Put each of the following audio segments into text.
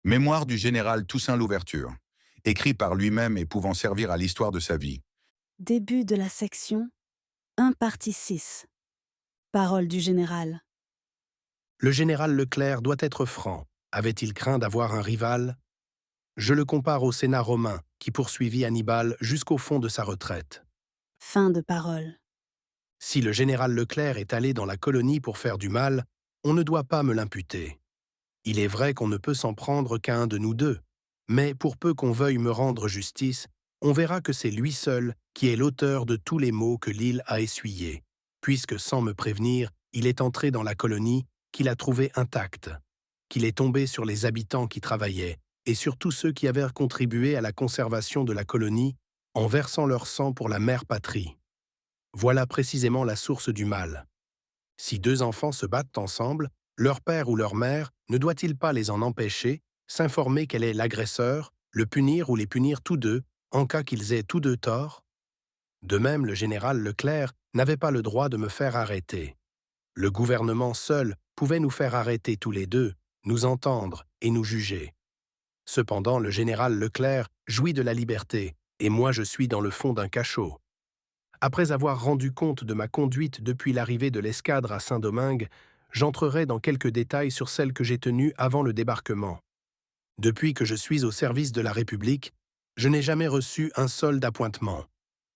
Mémoire du général Toussaint Louverture, écrit par lui-même et pouvant servir à l'histoire de sa vie. Début de la section 1 partie 6. Parole du général. Le général Leclerc doit être franc. Avait-il craint d'avoir un rival? Je le compare au Sénat romain, qui poursuivit Hannibal jusqu'au fond de sa retraite. Fin de parole. Si le général Leclerc est allé dans la colonie pour faire du mal, on ne doit pas me l'imputer. Il est vrai qu'on ne peut s'en prendre qu'à un de nous deux, mais pour peu qu'on veuille me rendre justice, on verra que c'est lui seul qui est l'auteur de tous les maux que l'île a essuyés, puisque sans me prévenir, il est entré dans la colonie, qu'il a trouvée intacte, qu'il est tombé sur les habitants qui travaillaient, et sur tous ceux qui avaient contribué à la conservation de la colonie en versant leur sang pour la mère patrie. Voilà précisément la source du mal. Si deux enfants se battent ensemble, leur père ou leur mère ne doit-il pas les en empêcher, s'informer quel est l'agresseur, le punir ou les punir tous deux, en cas qu'ils aient tous deux tort? De même, le général Leclerc n'avait pas le droit de me faire arrêter. Le gouvernement seul pouvait nous faire arrêter tous les deux, nous entendre et nous juger. Cependant, le général Leclerc jouit de la liberté, et moi je suis dans le fond d'un cachot. Après avoir rendu compte de ma conduite depuis l'arrivée de l'escadre à Saint-Domingue, j'entrerai dans quelques détails sur celle que j'ai tenue avant le débarquement. Depuis que je suis au service de la République, je n'ai jamais reçu un seul d'appointement.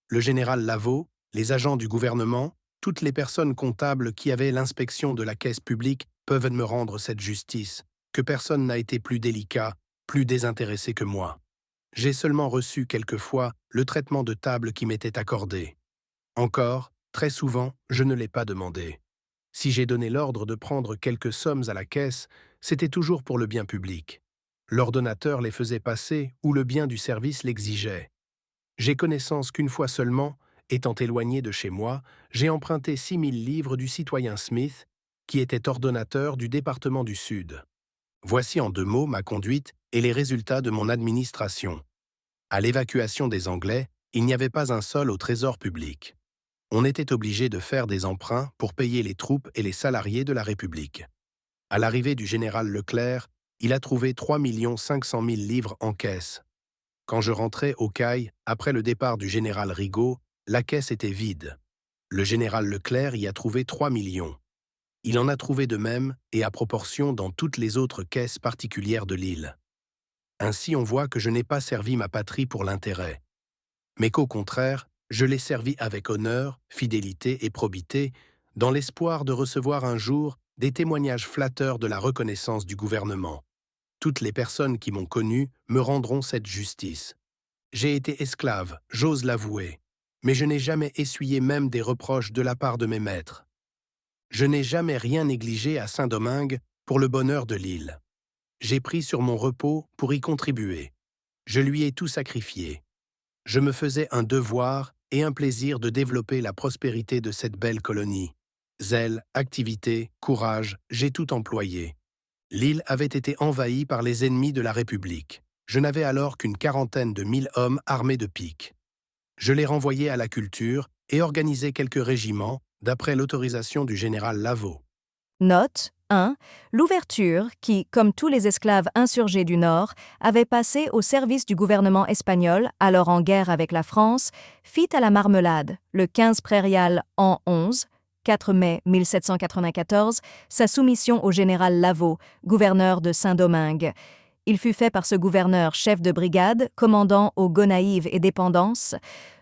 Le général Lavaux, les agents du gouvernement, toutes les personnes comptables qui avaient l'inspection de la caisse publique peuvent me rendre cette justice, que personne n'a été plus délicat, plus désintéressé que moi. J'ai seulement reçu quelquefois le traitement de table qui m'était accordé. Encore, très souvent, je ne l'ai pas demandé. Si j'ai donné l'ordre de prendre quelques sommes à la caisse, c'était toujours pour le bien public. L'ordonnateur les faisait passer où le bien du service l'exigeait. J'ai connaissance qu'une fois seulement, étant éloigné de chez moi, j'ai emprunté 6000 livres du citoyen Smith, qui était ordonnateur du département du Sud. Voici en 2 mots ma conduite et les résultats de mon administration. À l'évacuation des Anglais, il n'y avait pas un sol au trésor public. On était obligé de faire des emprunts pour payer les troupes et les salariés de la République. À l'arrivée du général Leclerc, il a trouvé 3 500 000 livres en caisse. Quand je rentrais au Cail, après le départ du général Rigaud, la caisse était vide. Le général Leclerc y a trouvé 3 millions. Il en a trouvé de même et à proportion dans toutes les autres caisses particulières de l'île. Ainsi on voit que je n'ai pas servi ma patrie pour l'intérêt, mais qu'au contraire, je l'ai servi avec honneur, fidélité et probité, dans l'espoir de recevoir un jour des témoignages flatteurs de la reconnaissance du gouvernement. Toutes les personnes qui m'ont connu me rendront cette justice. J'ai été esclave, j'ose l'avouer, mais je n'ai jamais essuyé même des reproches de la part de mes maîtres. Je n'ai jamais rien négligé à Saint-Domingue pour le bonheur de l'île. J'ai pris sur mon repos pour y contribuer. Je lui ai tout sacrifié. Je me faisais un devoir et un plaisir de développer la prospérité de cette belle colonie. Zèle, activité, courage, j'ai tout employé. L'île avait été envahie par les ennemis de la République. Je n'avais alors qu'une 40 000 hommes armés de piques. Je les renvoyais à la culture et organisais quelques régiments, d'après l'autorisation du général Lavaux. Note 1. L'ouverture, qui, comme tous les esclaves insurgés du Nord, avait passé au service du gouvernement espagnol, alors en guerre avec la France, fit à la Marmelade, le 15 prairial an 11, 4 mai 1794, sa soumission au général Lavaux, gouverneur de Saint-Domingue. Il fut fait par ce gouverneur chef de brigade, commandant aux Gonaïves et dépendances,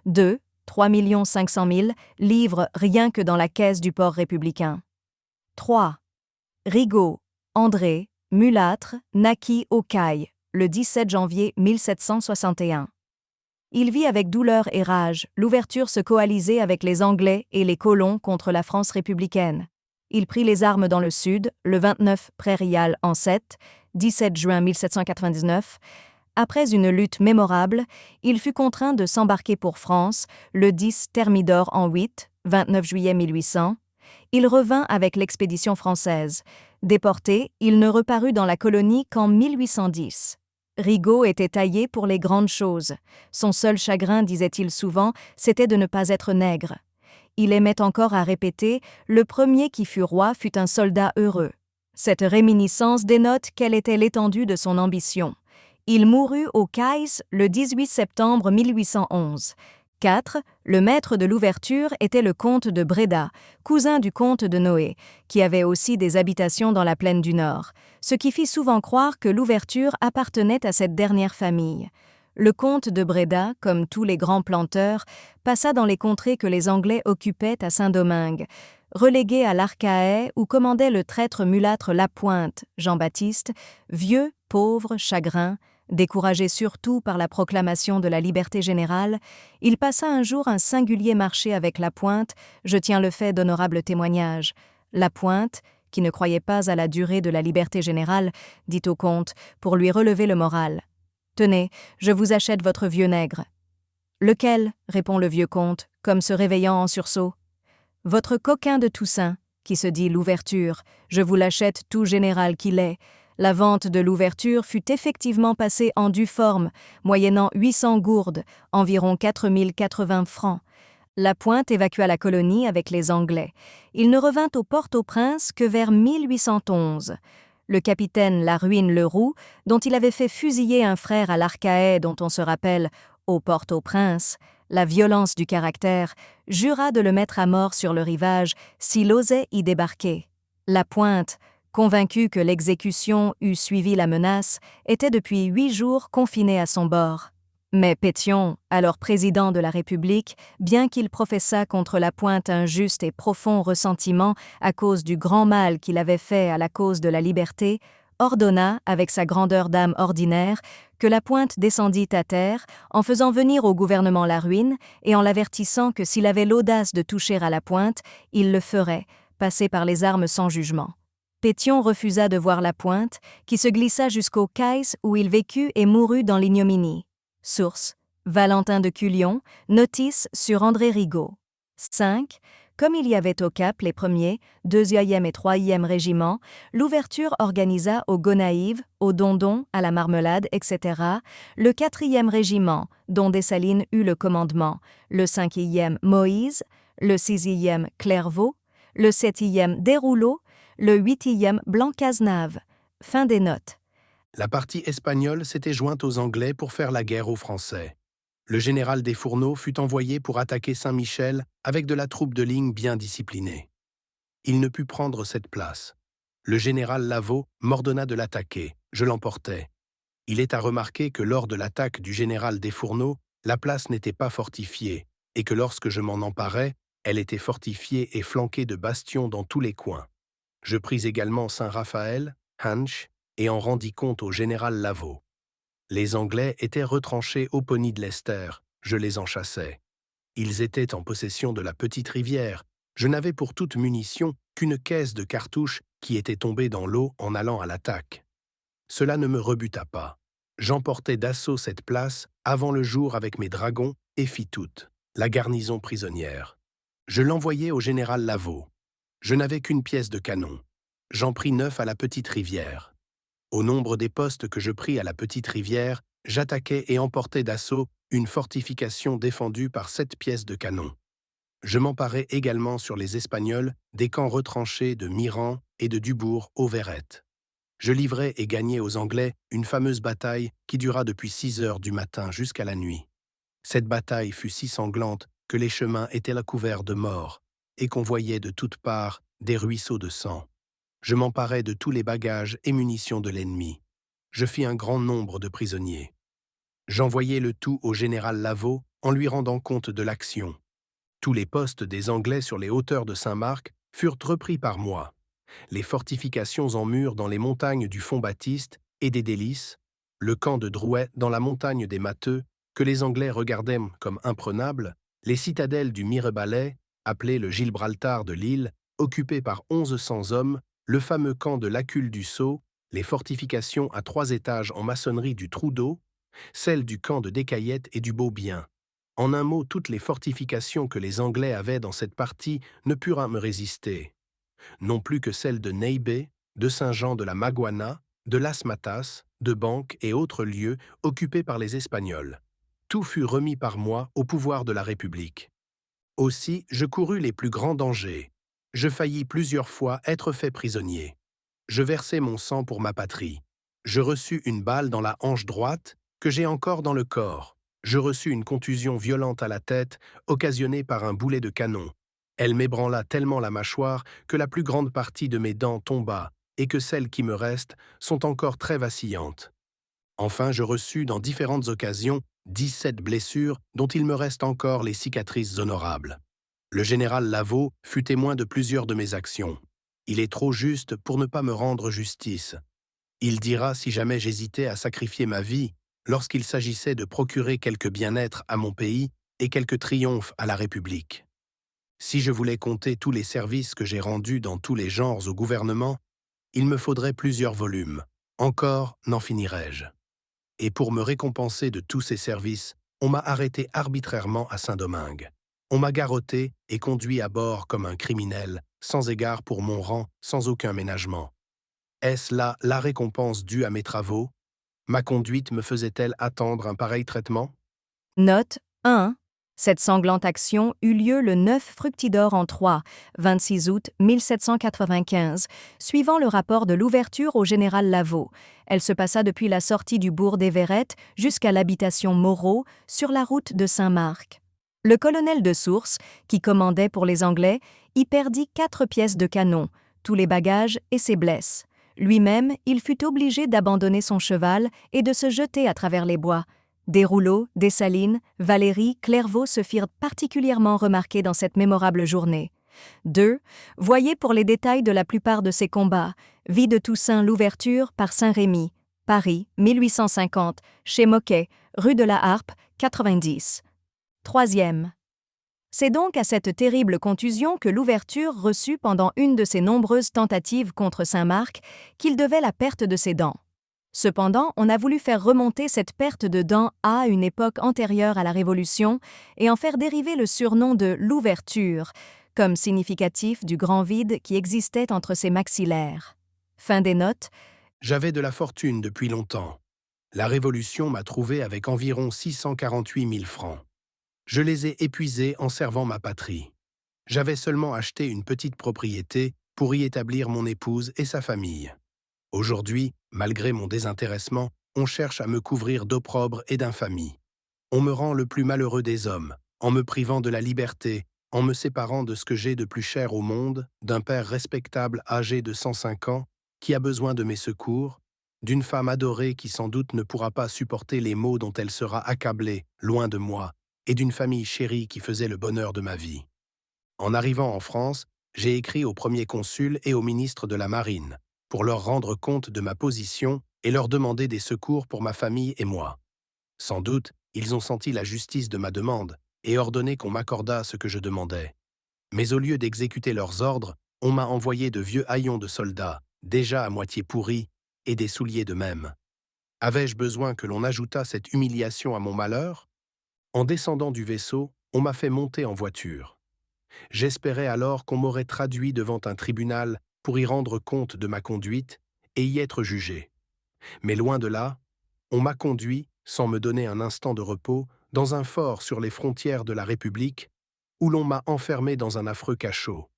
2. 3 500 000 livres rien que dans la caisse du port républicain. 3. Rigaud, André, mulâtre, naquit au Cail, le 17 janvier 1761. Il vit avec douleur et rage l'ouverture se coaliser avec les Anglais et les colons contre la France républicaine. Il prit les armes dans le Sud, le 29 prairial en 7, 17 juin 1799. Après une lutte mémorable, il fut contraint de s'embarquer pour France, le 10 Thermidor en 8, 29 juillet 1800. Il revint avec l'expédition française. Déporté, il ne reparut dans la colonie qu'en 1810. Rigaud était taillé pour les grandes choses. Son seul chagrin, disait-il souvent, c'était de ne pas être nègre. Il aimait encore à répéter « Le premier qui fut roi fut un soldat heureux ». Cette réminiscence dénote quelle était l'étendue de son ambition. Il mourut au Cayes le 18 septembre 1811. 4. Le maître de l'ouverture était le comte de Breda, cousin du comte de Noé, qui avait aussi des habitations dans la plaine du Nord, ce qui fit souvent croire que l'ouverture appartenait à cette dernière famille. Le comte de Breda, comme tous les grands planteurs, passa dans les contrées que les Anglais occupaient à Saint-Domingue, relégué à l'Arcahaie où commandait le traître mulâtre Lapointe, Jean-Baptiste, vieux, pauvre, chagrin. Découragé surtout par la proclamation de la liberté générale, il passa un jour un singulier marché avec Lapointe, je tiens le fait d'honorable témoignage. Lapointe, qui ne croyait pas à la durée de la liberté générale, dit au comte, pour lui relever le moral. « Tenez, je vous achète votre vieux nègre. »« Lequel ?» répond le vieux comte, comme se réveillant en sursaut. « Votre coquin de Toussaint, qui se dit l'ouverture, je vous l'achète tout général qu'il est. » La vente de l'ouverture fut effectivement passée en due forme, moyennant 800 gourdes, environ 4080 francs. Lapointe évacua la colonie avec les Anglais. Il ne revint au Port-au-Prince que vers 1811. Le capitaine Laruine-Leroux, dont il avait fait fusiller un frère à l'Arcahaie dont on se rappelle au Port-au-Prince, la violence du caractère, jura de le mettre à mort sur le rivage s'il osait y débarquer. Lapointe, convaincu que l'exécution eût suivi la menace, était depuis 8 jours confiné à son bord. Mais Pétion, alors président de la République, bien qu'il professât contre Lapointe un juste et profond ressentiment à cause du grand mal qu'il avait fait à la cause de la liberté, ordonna, avec sa grandeur d'âme ordinaire, que Lapointe descendît à terre en faisant venir au gouvernement Laruine et en l'avertissant que s'il avait l'audace de toucher à Lapointe, il le ferait, passer par les armes sans jugement. Pétion refusa de voir Lapointe, qui se glissa jusqu'au Cayes où il vécut et mourut dans l'ignominie. Source: Valentin de Cullion, notice sur André Rigaud. 5. Comme il y avait au Cap les 1er, 2e et 3e régiments, l'ouverture organisa au Gonaïves, au Dondon, à la Marmelade, etc., le 4e régiment, dont Dessalines eut le commandement, le 5e Moïse, le 6e Clairvaux, le 7e Desrouleaux, le 8e Blancazenave. Fin des notes. La partie espagnole s'était jointe aux Anglais pour faire la guerre aux Français. Le général Desfourneaux fut envoyé pour attaquer Saint-Michel avec de la troupe de ligne bien disciplinée. Il ne put prendre cette place. Le général Lavaux m'ordonna de l'attaquer. Je l'emportai. Il est à remarquer que lors de l'attaque du général Desfourneaux, la place n'était pas fortifiée et que lorsque je m'en emparais, elle était fortifiée et flanquée de bastions dans tous les coins. Je pris également Saint-Raphaël, Hanche, et en rendis compte au général Lavaux. Les Anglais étaient retranchés au Pony de Lester, je les en chassais. Ils étaient en possession de la petite rivière. Je n'avais pour toute munition qu'une caisse de cartouches qui était tombée dans l'eau en allant à l'attaque. Cela ne me rebuta pas. J'emportai d'assaut cette place avant le jour avec mes dragons et fis toute la garnison prisonnière. Je l'envoyai au général Lavaux. Je n'avais qu'une pièce de canon. J'en pris 9 à la petite rivière. Au nombre des postes que je pris à la petite rivière, j'attaquai et emportai d'assaut une fortification défendue par 7 pièces de canon. Je m'emparai également sur les Espagnols des camps retranchés de Miran et de Dubourg aux Verrettes. Je livrai et gagnai aux Anglais une fameuse bataille qui dura depuis 6 heures du matin jusqu'à la nuit. Cette bataille fut si sanglante que les chemins étaient là couverts de morts et qu'on voyait de toutes parts des ruisseaux de sang. Je m'emparai de tous les bagages et munitions de l'ennemi. Je fis un grand nombre de prisonniers. J'envoyai le tout au général Lavaux en lui rendant compte de l'action. Tous les postes des Anglais sur les hauteurs de Saint-Marc furent repris par moi. Les fortifications en murs dans les montagnes du Font-Baptiste et des Délices, le camp de Drouet dans la montagne des Matheux, que les Anglais regardaient comme imprenables, les citadelles du Mirebalais, appelé le Gibraltar de l'île, occupé par 1100 hommes, le fameux camp de l'Acule du Sceau, les fortifications à 3 étages en maçonnerie du Trou d'Eau, celles du camp de Descaillettes et du Beaubien. En un mot, toutes les fortifications que les Anglais avaient dans cette partie ne purent me résister. Non plus que celles de Neibé, de Saint-Jean de la Maguana, de Las Matas, de Banque et autres lieux occupés par les Espagnols. Tout fut remis par moi au pouvoir de la République. Aussi, je courus les plus grands dangers. Je faillis plusieurs fois être fait prisonnier. Je versai mon sang pour ma patrie. Je reçus une balle dans la hanche droite que j'ai encore dans le corps. Je reçus une contusion violente à la tête, occasionnée par un boulet de canon. Elle m'ébranla tellement la mâchoire que la plus grande partie de mes dents tomba et que celles qui me restent sont encore très vacillantes. Enfin, je reçus dans différentes occasions 17 blessures dont il me reste encore les cicatrices honorables. Le général Lavaux fut témoin de plusieurs de mes actions. Il est trop juste pour ne pas me rendre justice. Il dira si jamais j'hésitais à sacrifier ma vie lorsqu'il s'agissait de procurer quelque bien-être à mon pays et quelque triomphe à la République. Si je voulais compter tous les services que j'ai rendus dans tous les genres au gouvernement, il me faudrait plusieurs volumes. Encore n'en finirais-je. Et pour me récompenser de tous ces services, on m'a arrêté arbitrairement à Saint-Domingue. On m'a garrotté et conduit à bord comme un criminel, sans égard pour mon rang, sans aucun ménagement. Est-ce là la récompense due à mes travaux? Ma conduite me faisait-elle attendre un pareil traitement? Note 1. Cette sanglante action eut lieu le 9 Fructidor en 3, 26 août 1795, suivant le rapport de l'ouverture au général Lavaux. Elle se passa depuis la sortie du bourg d'Everett jusqu'à l'habitation Moreau, sur la route de Saint-Marc. Le colonel de Source, qui commandait pour les Anglais, y perdit 4 pièces de canon, tous les bagages et ses blesses. Lui-même, il fut obligé d'abandonner son cheval et de se jeter à travers les bois. Desrouleaux, Dessalines, Valéry, Clairvaux se firent particulièrement remarquer dans cette mémorable journée. 2. Voyez pour les détails de la plupart de ces combats. Vie de Toussaint l'Ouverture par Saint-Rémy, Paris, 1850, chez Moquet, rue de la Harpe, 90. 3. C'est donc à cette terrible contusion que l'Ouverture reçut pendant une de ses nombreuses tentatives contre Saint-Marc qu'il devait la perte de ses dents. Cependant, on a voulu faire remonter cette perte de dents à une époque antérieure à la Révolution et en faire dériver le surnom de l'Ouverture, comme significatif du grand vide qui existait entre ses maxillaires. Fin des notes. J'avais de la fortune depuis longtemps. La Révolution m'a trouvé avec environ 648 000 francs. Je les ai épuisés en servant ma patrie. J'avais seulement acheté une petite propriété pour y établir mon épouse et sa famille. Aujourd'hui, malgré mon désintéressement, on cherche à me couvrir d'opprobre et d'infamie. On me rend le plus malheureux des hommes, en me privant de la liberté, en me séparant de ce que j'ai de plus cher au monde, d'un père respectable âgé de 105 ans, qui a besoin de mes secours, d'une femme adorée qui sans doute ne pourra pas supporter les maux dont elle sera accablée, loin de moi, et d'une famille chérie qui faisait le bonheur de ma vie. En arrivant en France, j'ai écrit au premier consul et au ministre de la Marine, pour leur rendre compte de ma position et leur demander des secours pour ma famille et moi. Sans doute, ils ont senti la justice de ma demande et ordonné qu'on m'accordât ce que je demandais. Mais au lieu d'exécuter leurs ordres, on m'a envoyé de vieux haillons de soldats, déjà à moitié pourris, et des souliers de même. Avais-je besoin que l'on ajoutât cette humiliation à mon malheur? En descendant du vaisseau, on m'a fait monter en voiture. J'espérais alors qu'on m'aurait traduit devant un tribunal pour y rendre compte de ma conduite et y être jugé. Mais loin de là, on m'a conduit, sans me donner un instant de repos, dans un fort sur les frontières de la République, où l'on m'a enfermé dans un affreux cachot.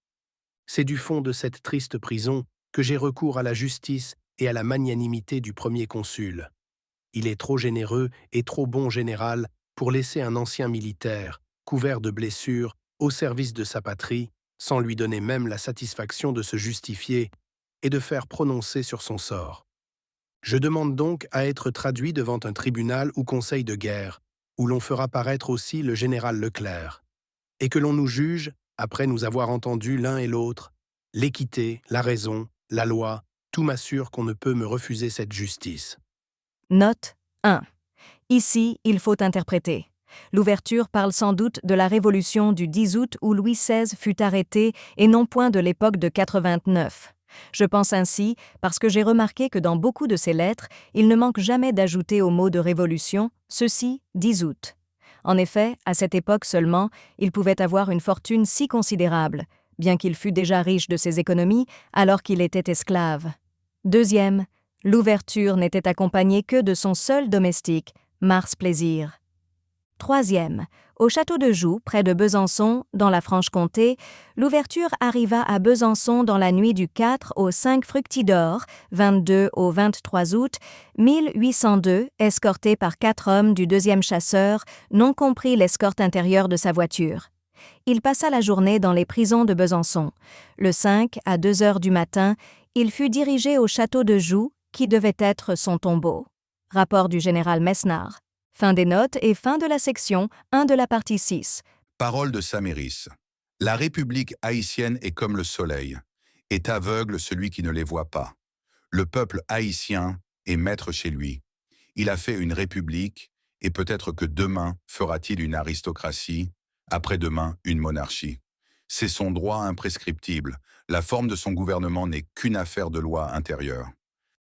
C'est du fond de cette triste prison que j'ai recours à la justice et à la magnanimité du premier consul. Il est trop généreux et trop bon général pour laisser un ancien militaire, couvert de blessures, au service de sa patrie, sans lui donner même la satisfaction de se justifier et de faire prononcer sur son sort. Je demande donc à être traduit devant un tribunal ou conseil de guerre, où l'on fera paraître aussi le général Leclerc, et que l'on nous juge, après nous avoir entendus l'un et l'autre, l'équité, la raison, la loi, tout m'assure qu'on ne peut me refuser cette justice. Note 1. Ici, il faut interpréter. L'ouverture parle sans doute de la Révolution du 10 août où Louis XVI fut arrêté et non point de l'époque de 89. Je pense ainsi parce que j'ai remarqué que dans beaucoup de ses lettres, il ne manque jamais d'ajouter au mot de révolution ceci 10 août. En effet, à cette époque seulement, il pouvait avoir une fortune si considérable, bien qu'il fût déjà riche de ses économies alors qu'il était esclave. 2. L'ouverture n'était accompagnée que de son seul domestique, Mars Plaisir. 3. Au château de Joux, près de Besançon, dans la Franche-Comté, l'ouverture arriva à Besançon dans la nuit du 4 au 5 Fructidor, 22 au 23 août 1802, escorté par 4 hommes du 2e chasseur, non compris l'escorte intérieure de sa voiture. Il passa la journée dans les prisons de Besançon. Le 5, à 2 heures du matin, il fut dirigé au château de Joux, qui devait être son tombeau. Rapport du général Mesnard. Fin des notes et fin de la section 1 de la partie 6. Parole de Saméris. La République haïtienne est comme le soleil. Est aveugle celui qui ne les voit pas. Le peuple haïtien est maître chez lui. Il a fait une république, et peut-être que demain fera-t-il une aristocratie, après-demain une monarchie. C'est son droit imprescriptible. La forme de son gouvernement n'est qu'une affaire de loi intérieure.